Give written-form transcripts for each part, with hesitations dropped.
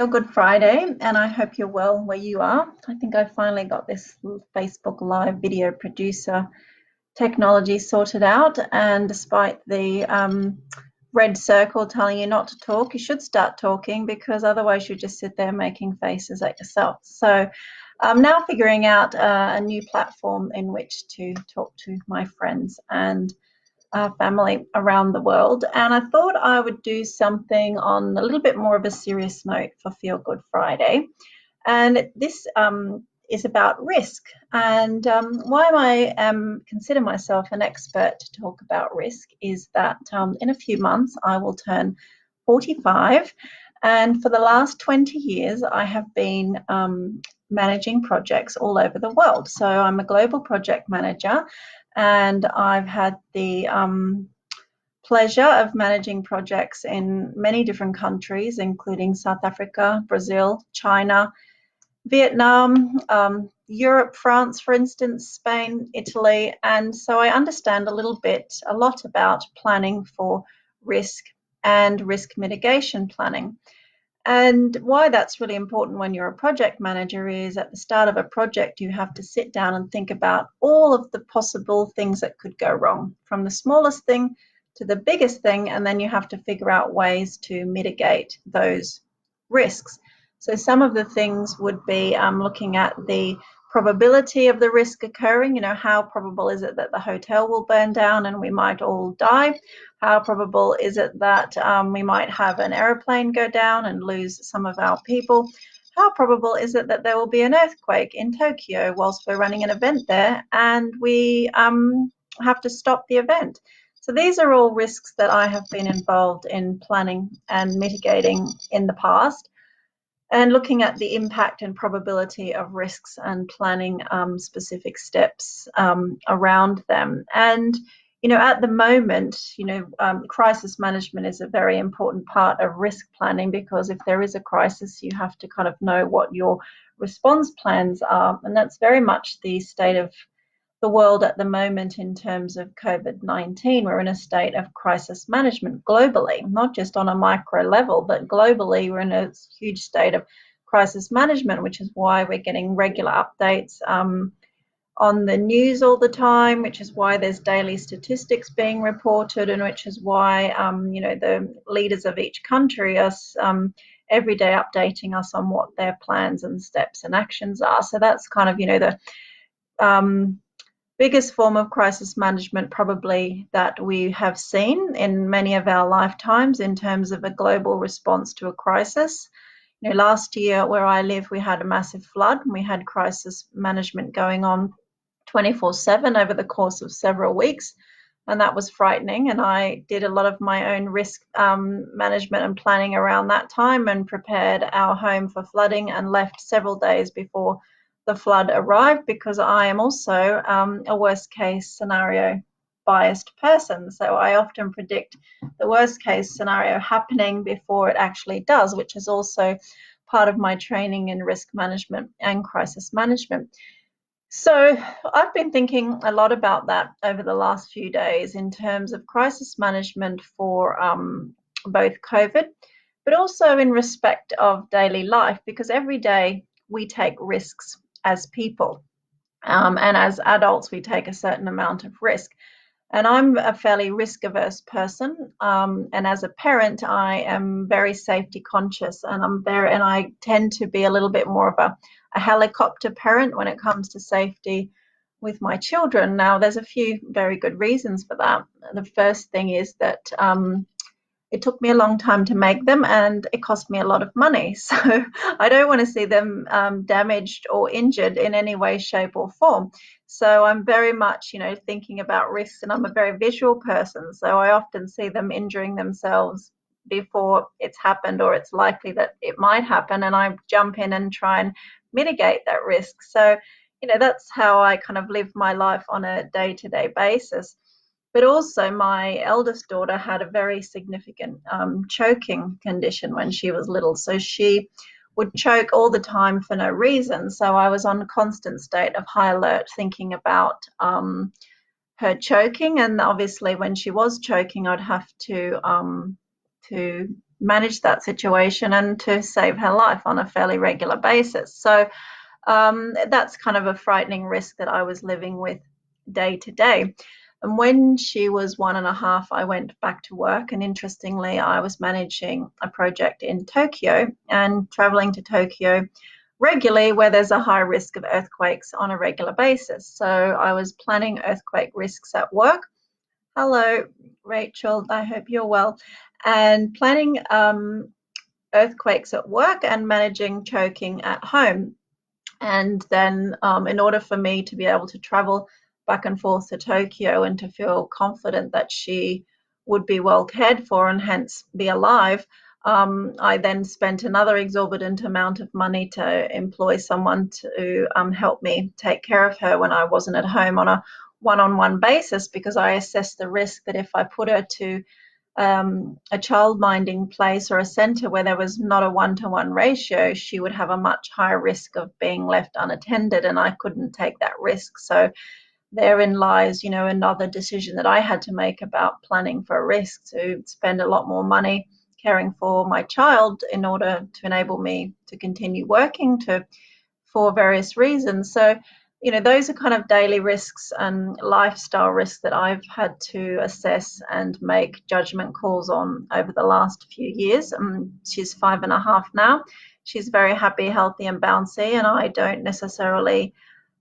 Good Friday, and I hope you're well where you are. I think I finally got this Facebook Live video producer technology sorted out, and despite the red circle telling you not to talk, you should start talking because otherwise you just sit there making faces at yourself. So I'm now figuring out a new platform in which to talk to my friends and family around the world. And I thought I would do something on a little bit more of a serious note for Feel Good Friday. And this is about risk. And why I consider myself an expert to talk about risk is that in a few months I will turn 45. And for the last 20 years, I have been managing projects all over the world. So I'm a global project manager, and I've had the pleasure of managing projects in many different countries, including South Africa, Brazil, China, Vietnam, Europe, France, for instance, Spain, Italy. And so I understand a lot about planning for risk and risk mitigation planning. And why that's really important when you're a project manager is at the start of a project, you have to sit down and think about all of the possible things that could go wrong, from the smallest thing to the biggest thing, and then you have to figure out ways to mitigate those risks. So some of the things would be looking at the probability of the risk occurring. How probable is it that the hotel will burn down and we might all die? How probable is it that we might have an aeroplane go down and lose some of our people? How probable is it that there will be an earthquake in Tokyo whilst we're running an event there and we have to stop the event? So these are all risks that I have been involved in planning and mitigating in the past, and looking at the impact and probability of risks and planning specific steps around them. And at the moment, crisis management is a very important part of risk planning, because if there is a crisis, you have to kind of know what your response plans are. And that's very much the state of the world at the moment in terms of COVID-19. We're in a state of crisis management globally, not just on a micro level, but globally we're in a huge state of crisis management, which is why we're getting regular updates on the news all the time, which is why there's daily statistics being reported, and which is why the leaders of each country are every day updating us on what their plans and steps and actions are. So that's kind of the biggest form of crisis management probably that we have seen in many of our lifetimes in terms of a global response to a crisis. Last year where I live, we had a massive flood, and we had crisis management going on 24/7 over the course of several weeks, and that was frightening. And I did a lot of my own risk management and planning around that time, and prepared our home for flooding, and left several days before the flood arrived, because I am also a worst case scenario biased person. So I often predict the worst case scenario happening before it actually does, which is also part of my training in risk management and crisis management. So I've been thinking a lot about that over the last few days in terms of crisis management for both COVID, but also in respect of daily life, because every day we take risks as people. And as adults, we take a certain amount of risk. And I'm a fairly risk averse person. And as a parent, I am very safety conscious, and I tend to be a little bit more of a helicopter parent when it comes to safety with my children. Now, there's a few very good reasons for that. The first thing is that it took me a long time to make them, and it cost me a lot of money. So I don't want to see them damaged or injured in any way, shape, or form. So I'm very much, thinking about risks, and I'm a very visual person. So I often see them injuring themselves before it's happened, or it's likely that it might happen, and I jump in and try and mitigate that risk. So, that's how I kind of live my life on a day-to-day basis. But also, my eldest daughter had a very significant choking condition when she was little. So she would choke all the time for no reason. So I was on a constant state of high alert, thinking about her choking. And obviously, when she was choking, I'd have to manage that situation and to save her life on a fairly regular basis. So that's kind of a frightening risk that I was living with day to day. And when she was 1.5, I went back to work. And interestingly, I was managing a project in Tokyo and traveling to Tokyo regularly where there's a high risk of earthquakes on a regular basis. So I was planning earthquake risks at work. Hello, Rachel. I hope you're well. And planning earthquakes at work and managing choking at home. And then, in order for me to be able to travel back and forth to Tokyo and to feel confident that she would be well cared for and hence be alive, I then spent another exorbitant amount of money to employ someone to help me take care of her when I wasn't at home on a one-on-one basis, because I assessed the risk that if I put her to a childminding place or a centre where there was not a one-to-one ratio, she would have a much higher risk of being left unattended, and I couldn't take that risk. So therein lies, another decision that I had to make about planning for a risk, to spend a lot more money caring for my child in order to enable me to continue working for various reasons. So those are kind of daily risks and lifestyle risks that I've had to assess and make judgment calls on over the last few years. She's 5.5 now. She's very happy, healthy, and bouncy, and I don't necessarily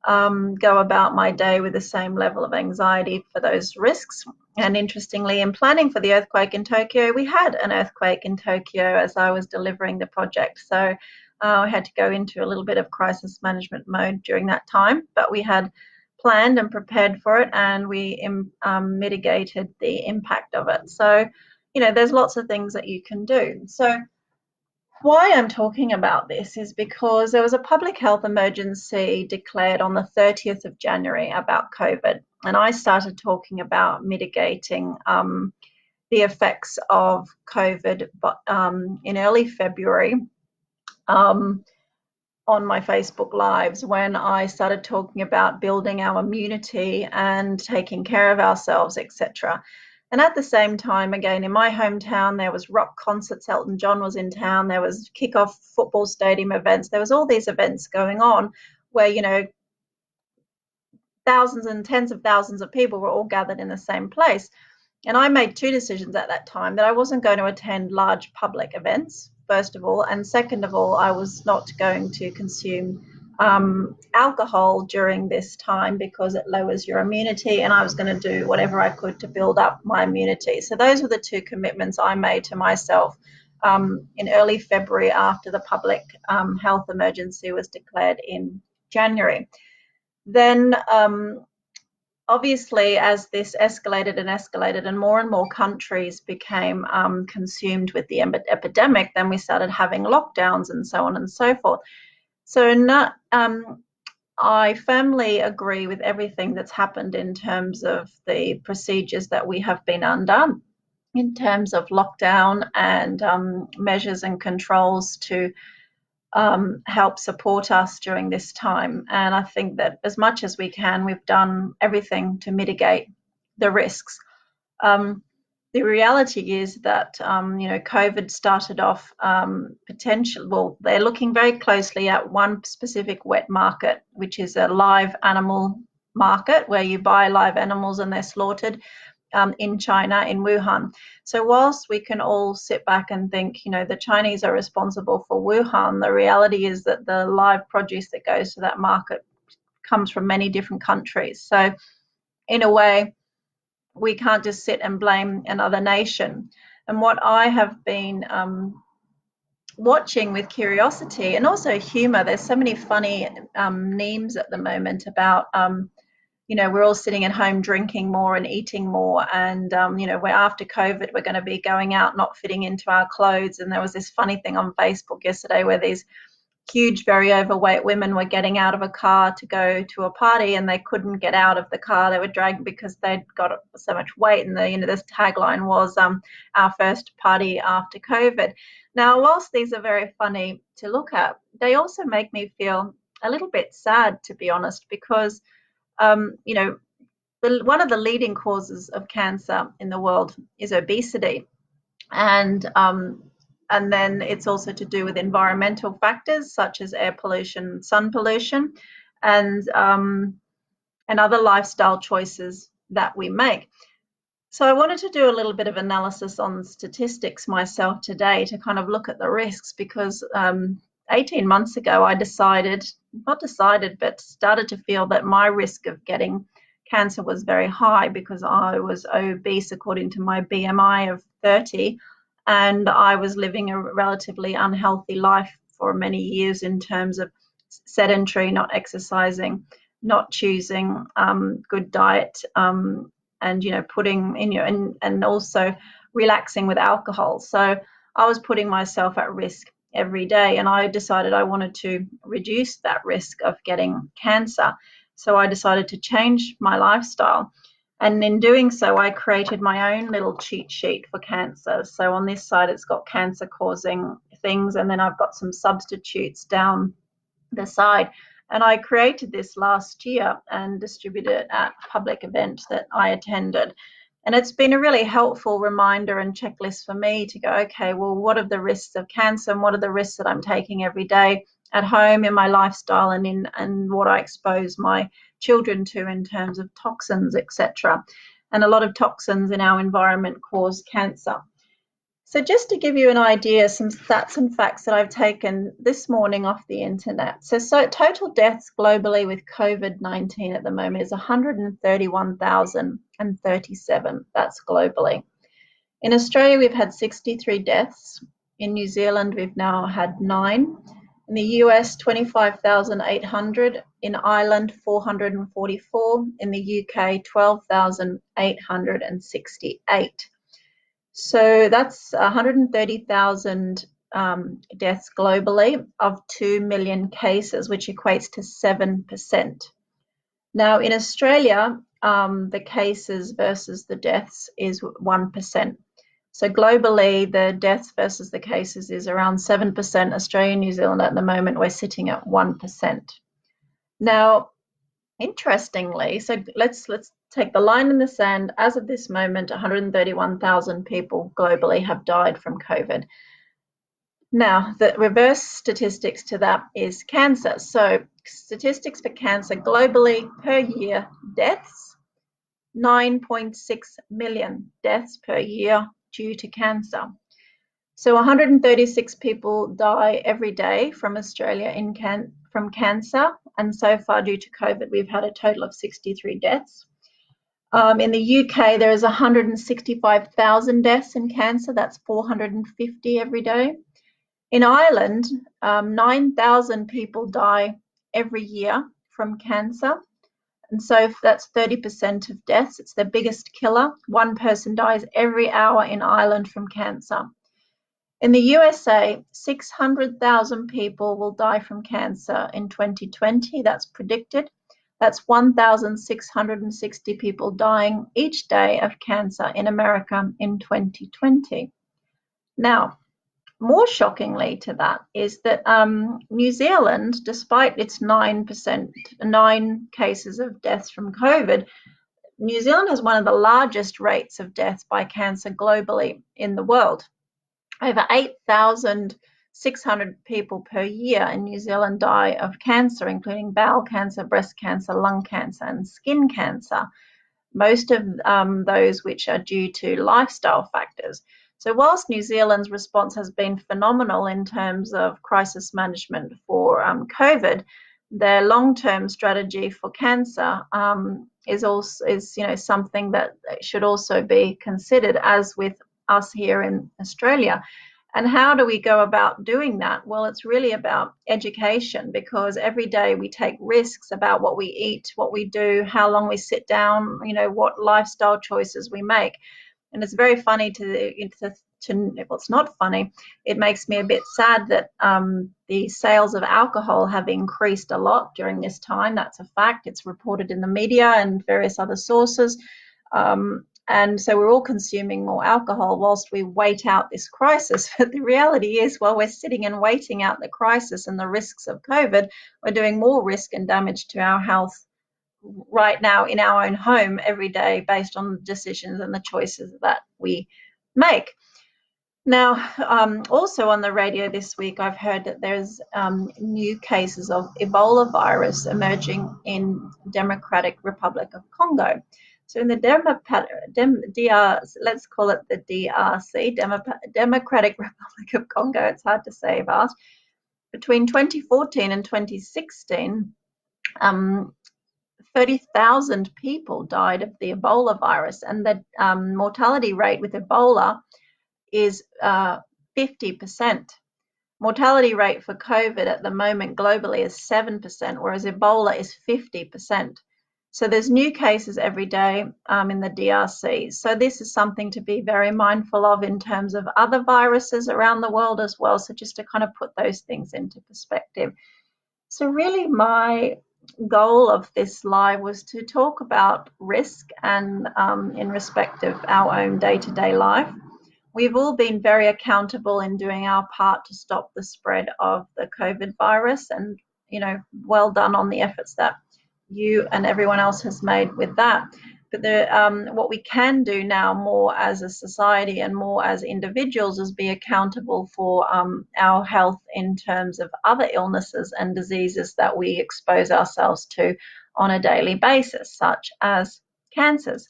go about my day with the same level of anxiety for those risks. And interestingly, in planning for the earthquake in Tokyo, we had an earthquake in Tokyo as I was delivering the project. So I had to go into a little bit of crisis management mode during that time, but we had planned and prepared for it, and we mitigated the impact of it. So, there's lots of things that you can do. So why I'm talking about this is because there was a public health emergency declared on the 30th of January about COVID, and I started talking about mitigating the effects of COVID in early February on my Facebook Lives, when I started talking about building our immunity and taking care of ourselves, etc. And at the same time, again, in my hometown, there was rock concerts. Elton John was in town. There was kickoff football stadium events. There was all these events going on where, thousands and tens of thousands of people were all gathered in the same place. And I made two decisions at that time: that I wasn't going to attend large public events, first of all, and second of all, I was not going to consume alcohol during this time because it lowers your immunity, and I was going to do whatever I could to build up my immunity. So those were the two commitments I made to myself in early February, after the public health emergency was declared in January. Then obviously, as this escalated and more countries became consumed with the epidemic, then we started having lockdowns and so on and so forth. So I firmly agree with everything that's happened in terms of the procedures that we have been undone in terms of lockdown and measures and controls to help support us during this time. And I think that as much as we can, we've done everything to mitigate the risks. The reality is that, COVID started off they're looking very closely at one specific wet market, which is a live animal market where you buy live animals and they're slaughtered in China, in Wuhan. So whilst we can all sit back and think, the Chinese are responsible for Wuhan, the reality is that the live produce that goes to that market comes from many different countries. So in a way, we can't just sit and blame another nation. And what I have been watching with curiosity and also humor, there's so many funny memes at the moment about we're all sitting at home drinking more and eating more, and we're after COVID, we're going to be going out not fitting into our clothes. And there was this funny thing on Facebook yesterday where these huge, very overweight women were getting out of a car to go to a party, and they couldn't get out of the car. They were dragged because they'd got so much weight, and this tagline was our first party after COVID. Now, whilst these are very funny to look at, they also make me feel a little bit sad, to be honest, because one of the leading causes of cancer in the world is obesity. And and then it's also to do with environmental factors such as air pollution, sun pollution, and other lifestyle choices that we make. So I wanted to do a little bit of analysis on statistics myself today to kind of look at the risks, because 18 months ago I started to feel that my risk of getting cancer was very high because I was obese according to my BMI of 30, and I was living a relatively unhealthy life for many years in terms of sedentary, not exercising, not choosing good diet, and putting in and also relaxing with alcohol. So I was putting myself at risk every day, and I decided I wanted to reduce that risk of getting cancer. So I decided to change my lifestyle, and in doing so I created my own little cheat sheet for cancer. So on this side it's got cancer causing things, and then I've got some substitutes down the side. And I created this last year and distributed it at a public event that I attended. And it's been a really helpful reminder and checklist for me to go, okay, well, what are the risks of cancer, and what are the risks that I'm taking every day at home in my lifestyle, and what I expose my children to in terms of toxins, etc. And a lot of toxins in our environment cause cancer. So just to give you an idea, some stats and facts that I've taken this morning off the internet. So total deaths globally with COVID-19 at the moment is 131,037. That's globally. In Australia, we've had 63 deaths. In New Zealand, we've now had 9. In the US, 25,800. In Ireland, 444. In the UK, 12,868. So that's 130,000 deaths globally of 2 million cases, which equates to 7%. Now, in Australia, the cases versus the deaths is 1%. So globally, the deaths versus the cases is around 7%. Australia and New Zealand at the moment, we're sitting at 1%. Now, interestingly, so let's take the line in the sand. As of this moment, 131,000 people globally have died from COVID. Now, the reverse statistics to that is cancer. So statistics for cancer globally per year, deaths, 9.6 million deaths per year due to cancer. So 136 people die every day from Australia from cancer, and so far due to COVID, we've had a total of 63 deaths. In the UK, there is 165,000 deaths in cancer. That's 450 every day. In Ireland, 9,000 people die every year from cancer. And so that's 30% of deaths. It's the biggest killer. One person dies every hour in Ireland from cancer. In the USA, 600,000 people will die from cancer in 2020. That's predicted. That's 1,660 people dying each day of cancer in America in 2020. Now, more shockingly to that is that New Zealand, despite its 9 cases of deaths from COVID, New Zealand has one of the largest rates of deaths by cancer globally in the world. Over 8,600 people per year in New Zealand die of cancer, including bowel cancer, breast cancer, lung cancer, and skin cancer, most of those which are due to lifestyle factors. So whilst New Zealand's response has been phenomenal in terms of crisis management for COVID, their long-term strategy for cancer is something that should also be considered, as with us here in Australia. And how do we go about doing that? Well, it's really about education, because every day we take risks about what we eat, what we do, how long we sit down, what lifestyle choices we make. And it's very funny well, it's not funny. It makes me a bit sad that the sales of alcohol have increased a lot during this time. That's a fact. It's reported in the media and various other sources. And so we're all consuming more alcohol whilst we wait out this crisis. But the reality is, while we're sitting and waiting out the crisis and the risks of COVID, we're doing more risk and damage to our health right now in our own home every day based on the decisions and the choices that we make. Now, also on the radio this week, I've heard that there's new cases of Ebola virus emerging in Democratic Republic of Congo. So in the let's call it the DRC, Democratic Republic of Congo, it's hard to say about, between 2014 and 2016, 30,000 people died of the Ebola virus, and the mortality rate with Ebola is 50%. Mortality rate for COVID at the moment globally is 7%, whereas Ebola is 50%. So there's new cases every day in the DRC. So this is something to be very mindful of in terms of other viruses around the world as well. So just to kind of put those things into perspective. So really my goal of this live was to talk about risk and in respect of our own day-to-day life. We've all been very accountable in doing our part to stop the spread of the COVID virus, and well done on the efforts that you and everyone else has made with that. But what we can do now more as a society and more as individuals is be accountable for our health in terms of other illnesses and diseases that we expose ourselves to on a daily basis, such as cancers.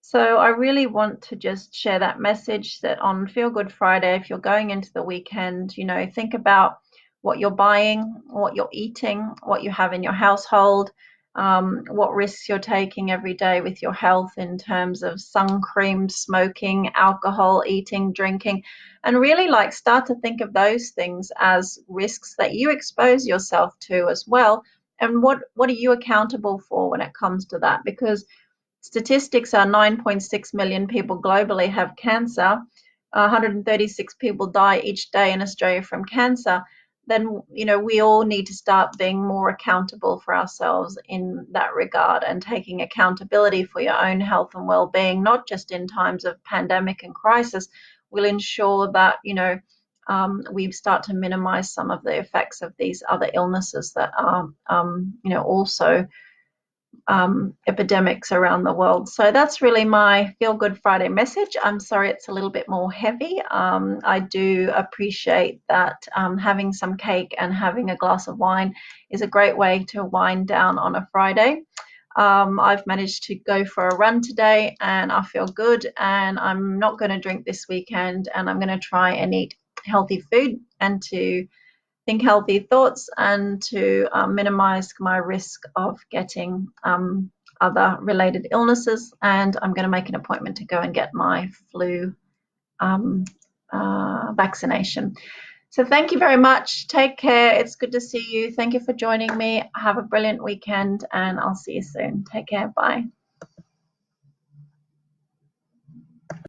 So I really want to just share that message that on Feel Good Friday, if you're going into the weekend, think about what you're buying, what you're eating, what you have in your household, what risks you're taking every day with your health in terms of sun cream, smoking, alcohol, eating, drinking, and really start to think of those things as risks that you expose yourself to as well. And what are you accountable for when it comes to that? Because statistics are 9.6 million people globally have cancer, 136 people die each day in Australia from cancer. Then, we all need to start being more accountable for ourselves in that regard and taking accountability for your own health and well-being, not just in times of pandemic and crisis, will ensure that, we start to minimize some of the effects of these other illnesses that are, also epidemics around the world. So that's really my Feel Good Friday message. I'm sorry it's a little bit more heavy. I do appreciate that having some cake and having a glass of wine is a great way to wind down on a Friday. I've managed to go for a run today and I feel good, and I'm not going to drink this weekend, and I'm going to try and eat healthy food and to think healthy thoughts and to minimize my risk of getting other related illnesses. And I'm going to make an appointment to go and get my flu vaccination. So thank you very much. Take care. It's good to see you. Thank you for joining me. Have a brilliant weekend, and I'll see you soon. Take care. Bye.